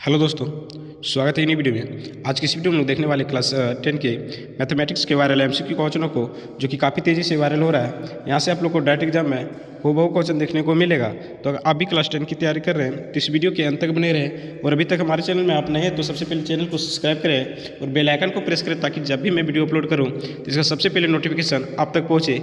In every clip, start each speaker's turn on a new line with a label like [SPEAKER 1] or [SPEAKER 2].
[SPEAKER 1] Hello दोस्तों, स्वागत है नई वीडियो में। आज की इस वीडियो में हम लोग देखने वाले क्लास 10 के मैथमेटिक्स के वायरल एमसीक्यू क्वेश्चनों को, जो कि काफ़ी तेज़ी से वायरल हो रहा है। यहाँ से आप लोग को डायरेक्ट एग्जाम में हूबहू क्वेश्चन देखने को मिलेगा। तो अगर आप भी क्लास 10 की तैयारी कर रहे हैं तो इस वीडियो के अंत तक बने रहें, और अभी तक हमारे चैनल में आप नए हैं तो सबसे पहले चैनल को सब्सक्राइब करें और बेल आइकन को प्रेस करें, ताकि जब भी मैं वीडियो अपलोड करूँ तो इसका सबसे पहले नोटिफिकेशन आप तक पहुँचे।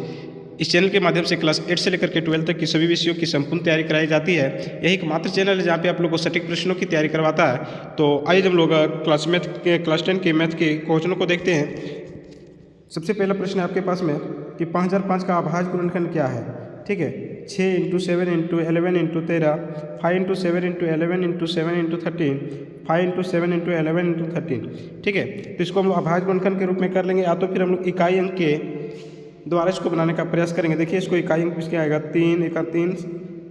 [SPEAKER 1] इस चैनल के माध्यम से क्लास 8 से लेकर के 12 तक की सभी विषयों की संपूर्ण तैयारी कराई जाती है। यही एकमात्र चैनल है जहाँ पे आप लोगों को सटीक प्रश्नों की तैयारी करवाता है। तो आइए हम लोग क्लास 10 के मैथ के क्वेश्चनों को देखते हैं। सबसे पहला प्रश्न है आपके पास में कि 5005 का अभाज्य गुणनखंड क्या है। ठीक है, 6 × 7 × 11 × 13, 5 × 7 × 11 × 7 × 13, 5 × 7 × 11 × 13। ठीक है, तो इसको हम लोग अभाज्य गुणनखंड के रूप में कर लेंगे, या तो फिर हम लोग इकाई अंक के द्वारा इसको बनाने का प्रयास करेंगे। देखिए, इसको इकाई अंक किसके आएगा, 3 × 3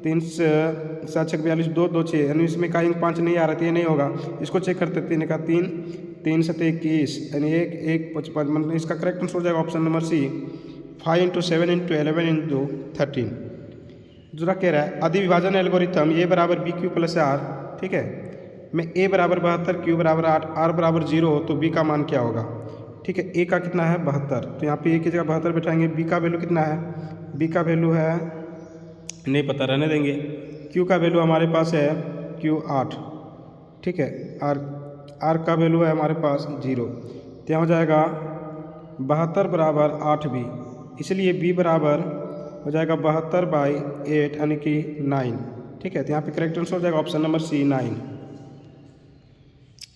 [SPEAKER 1] 3 7 6 42 2 2 6, यानी इसमें इकाई अंक 5 नहीं आ रहा, ये नहीं होगा। इसको चेक करते, 3 × 3 3 7 21, यानी 1 1 5 5, मतलब इसका करेक्ट आंसर हो जाएगा ऑप्शन नंबर सी, 5 × 7 × 11 × 13। दूसरा कह रहा है अधिविभाजन एल्गोरिथम ए बराबर बी क्यू प्लस आर। ठीक है, में ए बराबर 72, क्यू बराबर 8, आर बराबर 0 हो तो बी का मान क्या होगा। ठीक है, ए का कितना है 72, तो यहाँ पे ए की जगह 72 बैठाएंगे। बी का वैल्यू कितना है, बी का वैल्यू है नहीं पता, रहने देंगे। क्यू का वैल्यू हमारे पास है क्यू 8। ठीक है, आर का वैल्यू है हमारे पास 0, तो यहाँ हो जाएगा 72 बराबर 8b, इसलिए बी बराबर हो जाएगा 72/8 यानी कि 9। ठीक है, तो यहाँ पे करेक्ट आंसर हो जाएगा option number C, 9।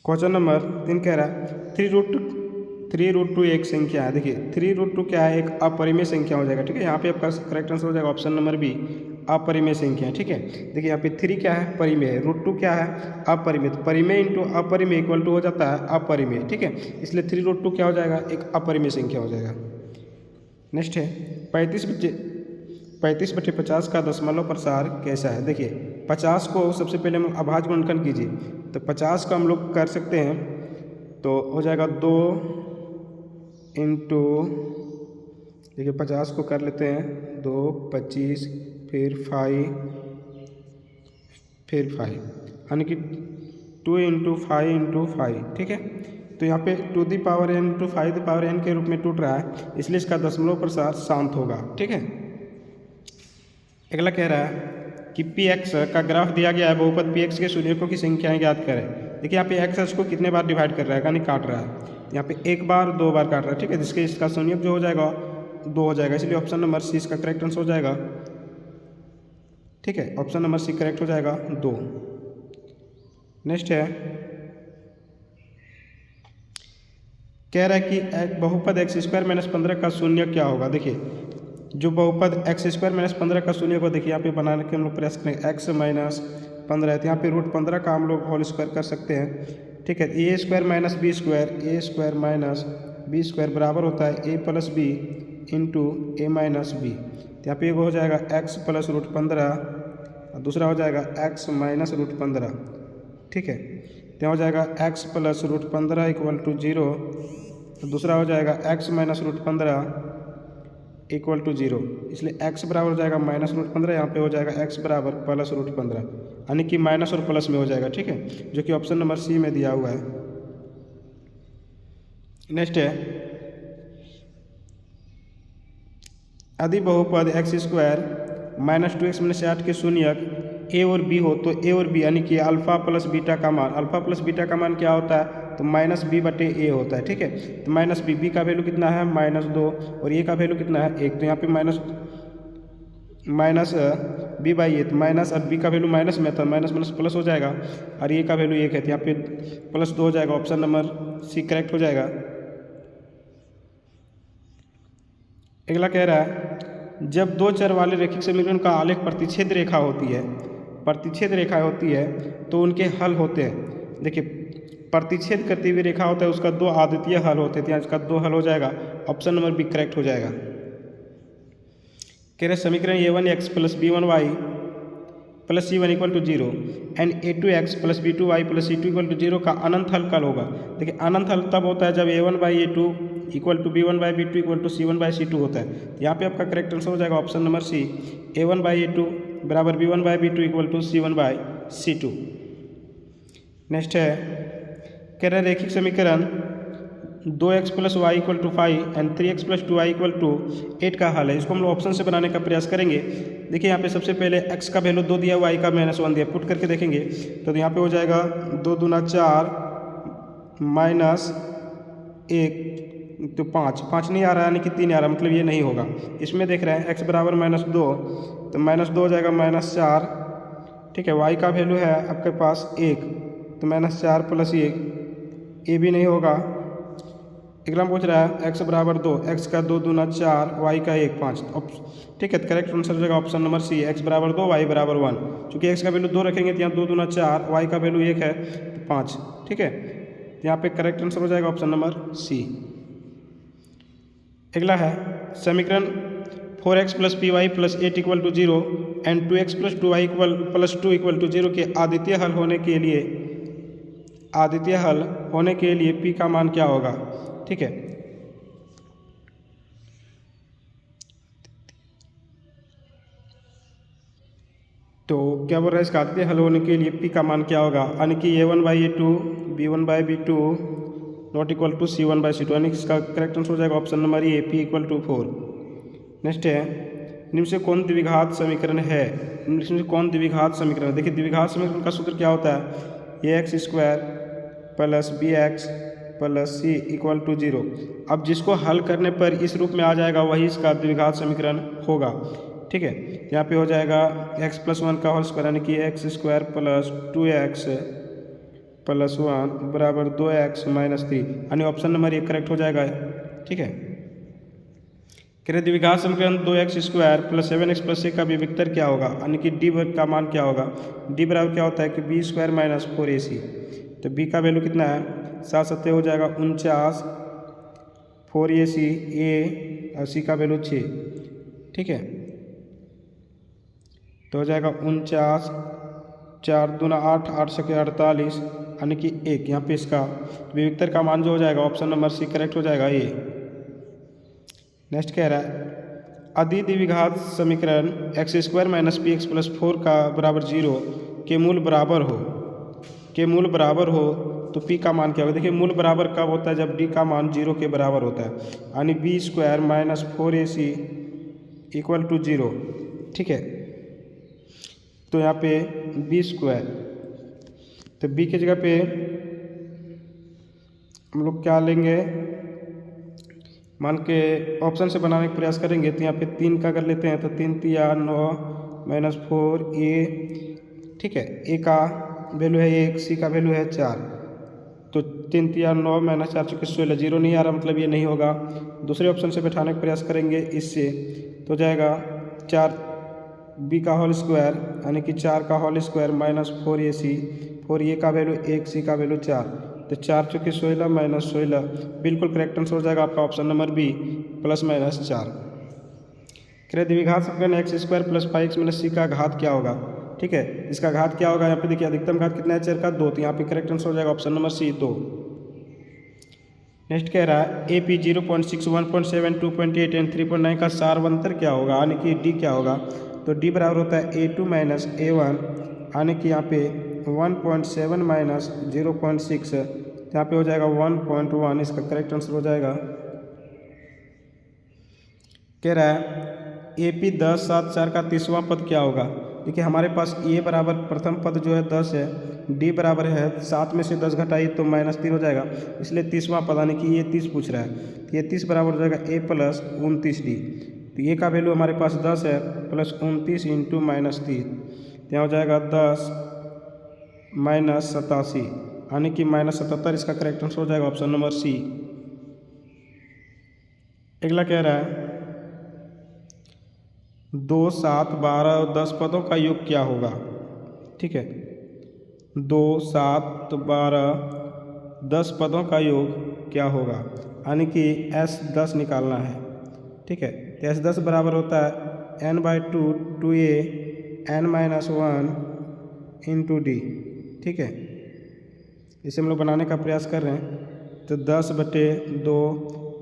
[SPEAKER 1] Question number 3 कह रहा है 3√2 एक संख्या है। देखिए, 3√2 क्या है, एक अपरिमेय संख्या हो जाएगा। ठीक है, यहाँ पे आपका करेक्ट आंसर हो जाएगा ऑप्शन नंबर बी, अपरिमेय संख्या। ठीक है, देखिए यहाँ पे 3 क्या है, परिमेय, √2 क्या है, अपरिमेय। तो परिमेय इंटू अपरिमेय इक्वल टू हो जाता है अपरिमेय। ठीक है, इसलिए 3√2 क्या हो जाएगा, एक अपरिमेय संख्या हो जाएगा। नेक्स्ट है 35/50 का दशमलव प्रसार कैसा है। देखिए, 50 को सबसे पहले हम अभाज्य गुणनखंड कीजिए, तो 50 का हम लोग कर सकते हैं, तो हो जाएगा 2 इंटू, देखिए 50 को कर लेते हैं 2 25 फिर 5 फिर 5, यानी कि 2 × 5 × 5। ठीक है, तो यहाँ पे 2n × 5n के रूप में टूट रहा है, इसलिए इसका दशमलव प्रसार शांत होगा। ठीक है, अगला कह रहा है कि px का ग्राफ दिया गया है, बहुपद px के शून्यकों की संख्याएं ज्ञात करें। देखिए, यहाँ पे x को कितने बार डिवाइड कर रहा है, यानी काट रहा है। यहाँ पे 1 बार 2 बार काट रहा है। ठीक है, जिसके इसका शून्यक जो हो जाएगा 2 हो जाएगा, इसलिए ऑप्शन नंबर सी इसका करेक्ट आंसर हो जाएगा। ठीक है, ऑप्शन नंबर सी करेक्ट हो जाएगा 2। नेक्स्ट है, कह रहा है कि बहुपद x² - 15 का शून्यक क्या होगा। देखिए, जो बहुपद x² - 15 का शून्यक हो, देखिए यहाँ पे बनाने के हम लोग प्रयास करेंगे। x - 15 है, तो यहाँ पे √15 का हम लोग होल स्क्वायर कर सकते हैं। ठीक है, a² - b² बराबर होता है a + b × a - b। तो यहाँ पे एक हो जाएगा x + √15 और दूसरा हो जाएगा x - √15। ठीक है, तो हो जाएगा x + √15 = 0, दूसरा हो जाएगा x - √15 = 0, इसलिए x बराबर हो जाएगा -√15, यहाँ पे हो जाएगा x बराबर +√15, यानी कि माइनस और प्लस में हो जाएगा। ठीक है, जो कि ऑप्शन नंबर सी में दिया हुआ है। नेक्स्ट है यदि बहुपद x² - 2x - 8 के शून्यक a और b हो, तो a और b यानी कि अल्फा प्लस बीटा का मान, अल्फा प्लस बीटा का मान क्या होता है, तो -b/a होता है। ठीक है, तो -b का वैल्यू कितना है, -2, और a का वैल्यू कितना है 1, तो यहाँ पे -b/a, तो माइनस और b का वैल्यू माइनस में था, माइनस प्लस हो जाएगा, और a का वैल्यू 1 है, तो यहाँ पे +2 हो जाएगा, ऑप्शन नंबर सी करेक्ट हो जाएगा। अगला कह रहा है जब 2 चर वाले रैखिक समीकरण का आलेख प्रतिच्छेद रेखा होती है तो उनके हल होते हैं। देखिए, प्रतिच्छेद करती हुई रेखा होता है, उसका 2 आद्वितीय हल होते हैं, तो यहाँ इसका 2 हल हो जाएगा, ऑप्शन नंबर बी करेक्ट हो जाएगा। कह रहे समीकरण a1x + b1y + c1 = 0 and a2x + b2y + c2 = 0 का अनंत हल कल होगा। देखिए, अनंत हल तब होता है जब a1/a2 = b1/b2 = c1/c2 होता है। तो यहाँ पे आपका करेक्ट आंसर हो जाएगा ऑप्शन नंबर सी, a1/a2 = b1/b2 = c1/c2। नेक्स्ट है कह रहे रैखिक समीकरण 2x + y = 5 and 3x + 2y = 8 का हल है। इसको हम लोग ऑप्शन से बनाने का प्रयास करेंगे। देखिए यहाँ पे सबसे पहले x का वैल्यू 2 दिया, y का -1 दिया, पुट करके देखेंगे तो यहाँ पे हो जाएगा 2 दूना 4 -1 तो 5 नहीं आ रहा यानी कि 3 आ रहा, मतलब ये नहीं होगा। इसमें देख रहे हैं x बराबर -2 तो -2 हो जाएगा -4, ठीक है। y का वैल्यू है आपके पास 1 तो -4 + 1, ये भी नहीं होगा। अगला पूछ रहा है x बराबर 2, x का 2 दूना 4, y का 1 5, ठीक है। करेक्ट आंसर हो जाएगा ऑप्शन नंबर सी, x बराबर 2, y बराबर 1। चूँकि x का वैल्यू 2 रखेंगे तो यहाँ 2 दूना 4, y का वैल्यू 1 है तो 5, ठीक है। तो यहाँ पे करेक्ट आंसर हो जाएगा ऑप्शन नंबर सी। अगला है समीकरण 4x + py + 8 = 0 and 2x + 2y + 2 = 0 के अद्वितीय हल होने के लिए p का मान क्या होगा, ठीक है। तो क्या बोल रहा है इसका अद्वितीय हल होने के लिए p का मान क्या होगा, यानी कि a1/a2 b1/b2 ≠ c1/c2, यानी कि इसका करेक्ट आंसर हो जाएगा option number A, p = 4। Next है निम्न से कौन द्विघात समीकरण है। निम्न से कौन द्विघात समीकरण है। देखिए द्विघात समीकरण का सूत्र क्या होता है, ax² + bx + c = 0। अब जिसको हल करने पर इस रूप में आ जाएगा वही इसका द्विघात समीकरण होगा, ठीक है। यहाँ पे हो जाएगा x + 1 का होल स्क्वायर यानी कि x² + 2x + 1 बराबर 2x - 3, यानी ऑप्शन नंबर 1 करेक्ट हो जाएगा, ठीक है। कह रहे द्विघात समीकरण 2x² + 7x + 6 का विविक्तर क्या होगा, यानी कि d का मान क्या होगा। d बराबर क्या होता है कि b² - 4ac, तो b का वैल्यू कितना है 7 7 हो जाएगा 49, 4ac a और c का वैल्यू 6, ठीक है। तो हो जाएगा 49, 4 दूना 8, 8 सके 48, यानी कि 1। यहाँ पे इसका विविक्तर का मान जो हो जाएगा ऑप्शन नंबर सी करेक्ट हो जाएगा ये। नेक्स्ट कह रहा है अदि द्विघात समीकरण x² - px + 4 का बराबर 0 के मूल बराबर हो तो p का मान क्या होगा। देखिए मूल बराबर कब होता है, जब d का मान 0 के बराबर होता है, यानी b² - 4ac = 0, ठीक है। तो यहाँ पे b², तो b की जगह पे हम लोग क्या लेंगे, मान के ऑप्शन से बनाने का प्रयास करेंगे। तो यहाँ पे 3 का कर लेते हैं तो 3 3 9 -4a, ठीक है। a का वैल्यू है 1, c का वैल्यू है 4, तो 3 3 9 -4 चुके 16, 0 नहीं आ रहा, मतलब ये नहीं होगा। दूसरे ऑप्शन से बैठाने का प्रयास करेंगे इससे, तो जाएगा 4 b का होल स्क्वायर यानी कि 4 का होल स्क्वायर -4ac, 4a का वैल्यू 1, c का वैल्यू 4, तो 4 चुके 16 -16, बिल्कुल करेक्ट आंसर हो जाएगा आपका ऑप्शन नंबर बी +-4। कह द्विघात समीकरण x² + 5x - c का घात क्या होगा, ठीक है। इसका घात क्या होगा, यहाँ पे देखिए अधिकतम घात कितना है चर का 2, तो यहाँ पे करेक्ट आंसर हो जाएगा ऑप्शन नंबर सी 2। नेक्स्ट कह रहा है AP 0.6 1.7 2.8 एंड 3.9 का सारवंतर क्या होगा, यानी कि d क्या होगा। तो d बराबर होता है A2 - A1, यानी कि यहाँ पे 1.7 - 0.6, यहाँ पे हो जाएगा 1.1, इसका करेक्ट आंसर हो जाएगा। कह रहा है AP 10 7 4 का 30वां पद क्या होगा। देखिए हमारे पास a बराबर प्रथम पद जो है 10 है, d बराबर है 7 में से 10 घटाइए तो -3 हो जाएगा, इसलिए 30वां पद यानी कि ये 30 पूछ रहा है। तो ये 30 बराबर हो जाएगा a + 29d, तो a का वैल्यू हमारे पास 10 है +29 × -3, तो यहाँ हो जाएगा 10 - 87, यानी कि -77, इसका करेक्ट आंसर हो जाएगा ऑप्शन नंबर सी। अगला कह रहा है 2 7 12 और 10 पदों का योग क्या होगा, ठीक है। 2 7 12 10 पदों का योग क्या होगा, यानी कि S10 निकालना है, ठीक है। तो S10 बराबर होता है n/2 2a n - 1 × d, ठीक है। इसे हम लोग बनाने का प्रयास कर रहे हैं। तो 10/2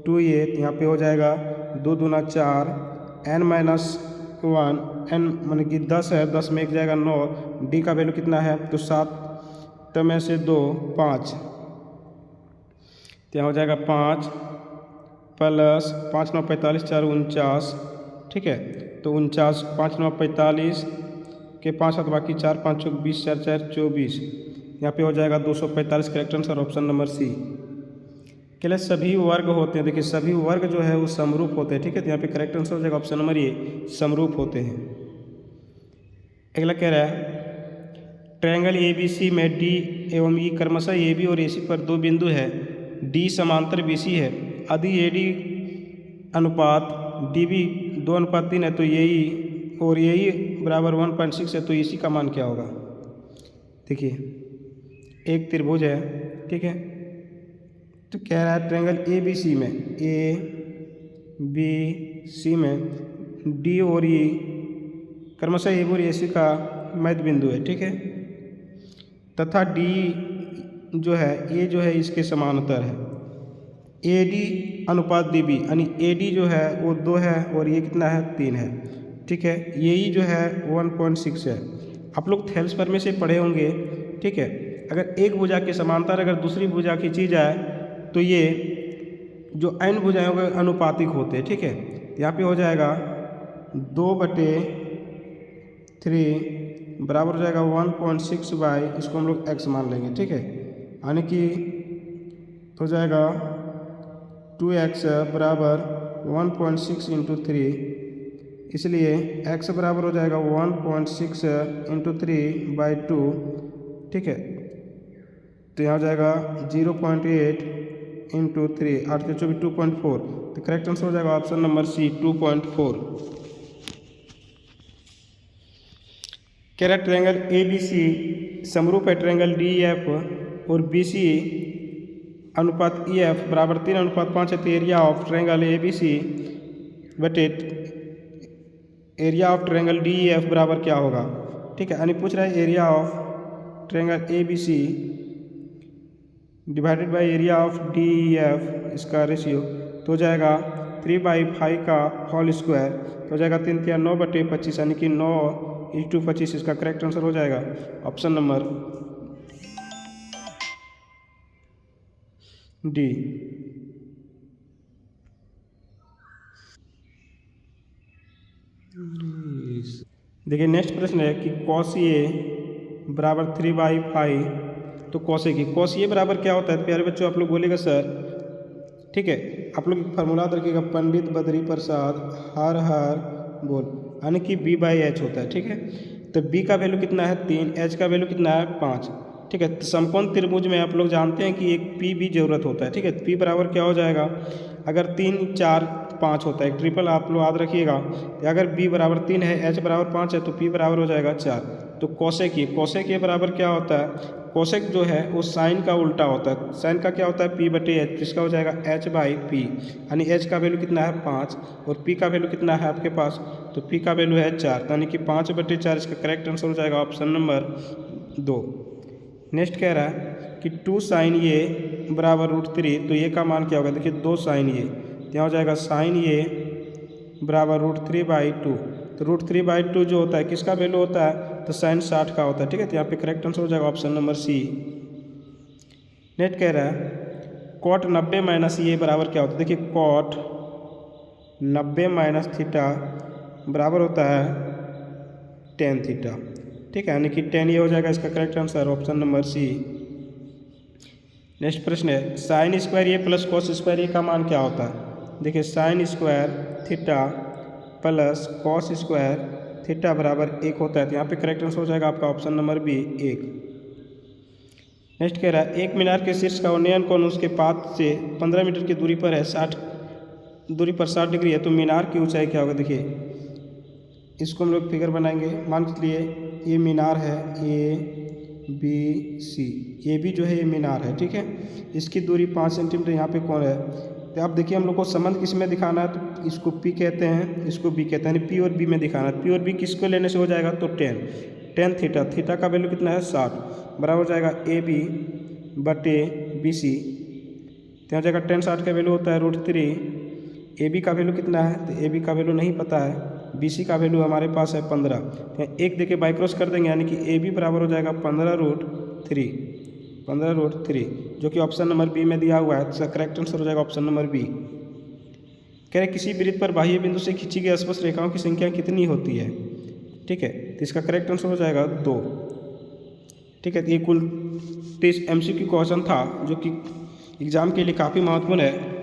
[SPEAKER 1] 2a, यहाँ पे हो जाएगा 2 दूना 4 n - 1 n माने कि 10 है, 10 में 1 जाएगा 9, d का वैल्यू कितना है तो 7, तो में से 2 5, तो यहाँ हो जाएगा 5 प्लस 5 9 45 4 49, ठीक है। तो 49 5 9 45 के 5 7 बाकी 4 5 चौक 20 4 4 24, यहाँ पे हो जाएगा 245। Correct answer option number C. क्या सभी वर्ग होते हैं, देखिए सभी वर्ग जो है वो समरूप होते हैं, ठीक है। तो यहाँ पे करेक्ट आंसर हो जाएगा ऑप्शन नंबर ए, समरूप होते हैं। अगला कह रहा है ट्रायंगल ए बी सी में डी एवं ई क्रमशः ए बी और ए सी पर 2 बिंदु है, डी समांतर बी सी है, यदि ए डी अनुपात डी बी 2:3 है तो ए ई और ए ई बराबर 1.6 है तो ए सी का मान क्या होगा। देखिए एक त्रिभुज है, ठीक है। तो कह रहा है ट्रायंगल ए बी सी में, ए बी सी में डी और ई क्रमशः ए बी और ए सी का मध्य बिंदु है, ठीक है। तथा डी जो है ए जो है इसके समानांतर है, ए डी अनुपात डी बी, यानी ए डी जो है वो 2 है और ये कितना है 3 है, ठीक है। ये ई जो है 1.6 है। आप लोग थेल्सपर में से पढ़े होंगे, ठीक है। अगर एक भुजा के समांतर अगर दूसरी भुजा खींची जाए तो ये जो n भुजाएं होंगे अनुपातिक होते हैं, ठीक है। यहाँ पे हो जाएगा 2/3 बराबर हो जाएगा 1.6 बाई, इसको हम लोग x मान लेंगे, ठीक है। यानी कि हो जाएगा 2x बराबर 1.6 इंटू 3, इसलिए x बराबर हो जाएगा 1.6 इंटू 3/2, ठीक है। तो यहाँ हो जाएगा 0.8 इंटू 3, 8 के 24 2.4। तो करेक्ट आंसर हो जाएगा ऑप्शन नंबर सी 2.4। कह रहा है ट्रायंगल ए बी सी समरूप है ट्रायंगल डी एफ और बी सी अनुपात ई एफ बराबर 3:5 है। तो area of triangle A B C बटे area of triangle D E F बराबर क्या होगा, ठीक है। यानी पूछ रहा है area of triangle A B C divided by area of D E F, इसका रेशियो तो हो जाएगा 3/5 का होल स्क्वायर, तो हो जाएगा 3 3 9/25, यानी कि 9:25। इसका करेक्ट आंसर हो जाएगा ऑप्शन नंबर डी। देखिए नेक्स्ट प्रश्न है कि कॉस ए बराबर 3/5, तो कॉस ए की कॉस ए बराबर क्या होता है। तो प्यारे बच्चों आप लोग बोलेगा सर, ठीक है। आप लोग एक फार्मूला रखिएगा, पंडित बद्री प्रसाद हर हर बोल, यानी कि B/H होता है, ठीक है। तो B का वैल्यू कितना है 3, H का वैल्यू कितना है 5, ठीक है। तो समकोण त्रिभुज में आप लोग जानते हैं कि एक P भी जरूरत होता है, ठीक है। P बराबर क्या हो जाएगा, अगर 3 4 5 होता है, ट्रिपल आप लोग याद रखिएगा। अगर B बराबर 3 है, H बराबर 5 है तो P बराबर हो जाएगा 4। तो कोसेक के बराबर क्या होता है, कोसेक जो है वो साइन का उल्टा होता है। साइन का क्या होता है P/H, जिसका हो जाएगा H/P, यानी H का वैल्यू कितना है 5 और P का वैल्यू कितना है आपके पास, तो P का वैल्यू है 4, यानी कि 5/4। इसका करेक्ट आंसर हो जाएगा ऑप्शन नंबर 2। नेक्स्ट कह रहा है कि 2 sin ए बराबर √3, तो ये का मान क्या होगा। देखिए 2 sin ए, तो यहाँ हो जाएगा sin ए बराबर √3/2। तो √3/2 जो होता है किसका वैल्यू होता है, तो sin 60 का होता है, ठीक है। तो यहाँ पे करेक्ट आंसर हो जाएगा ऑप्शन नंबर सी। नेक्स्ट कह रहा है cot 90 - ए बराबर क्या होता है। देखिए cot 90 - थीटा बराबर होता है tan थीटा, ठीक है। यानी कि tan ये हो जाएगा इसका correct answer option number C. Next प्रश्न है sin square A plus cos square A का मान क्या होता है। देखिए sin square theta plus cos square theta बराबर 1 होता है। तो यहाँ पे करेक्ट आंसर हो जाएगा आपका ऑप्शन नंबर बी 1। नेक्स्ट कह रहा है एक मीनार के शीर्ष का उन्नयन कोण उसके पाद से 15 मीटर की दूरी पर है, 60 डिग्री है, तो मीनार की ऊंचाई क्या होगा। देखिए इसको हम लोग फिगर बनाएंगे। मान के लिए ये मीनार है ABC, ये भी जो है ये मीनार है, ठीक है। इसकी दूरी 5 सेंटीमीटर यहाँ पे कोण है। तो आप देखिए हम लोग को संबंध किस में दिखाना है, तो इसको P कहते हैं, इसको B कहते हैं, यानी P और B में दिखाना है। P और B किसको लेने से हो जाएगा, तो tan थीटा, थीटा का वैल्यू कितना है 60 बराबर हो जाएगा AB/BC। तो हो जाएगा tan 60 का वैल्यू होता है √3। AB का वैल्यू कितना है, तो AB का वैल्यू नहीं पता है, BC का वैल्यू हमारे पास है 15। तो एक देके बाई क्रॉस कर देंगे, यानी कि AB बराबर हो जाएगा 15√3। 15√3, जो कि ऑप्शन नंबर बी में दिया हुआ है। तो करेक्ट आंसर हो जाएगा ऑप्शन नंबर बी। कह रहे किसी वृत्त पर बाह्य बिंदु से खींची गई स्पर्श रेखाओं की संख्या कितनी होती है। ठीक है, तो इसका करेक्ट आंसर हो जाएगा 2। ठीक है, तो ये कुल 30 MCQ क्वेश्चन था, जो कि एग्ज़ाम के लिए काफ़ी महत्वपूर्ण है।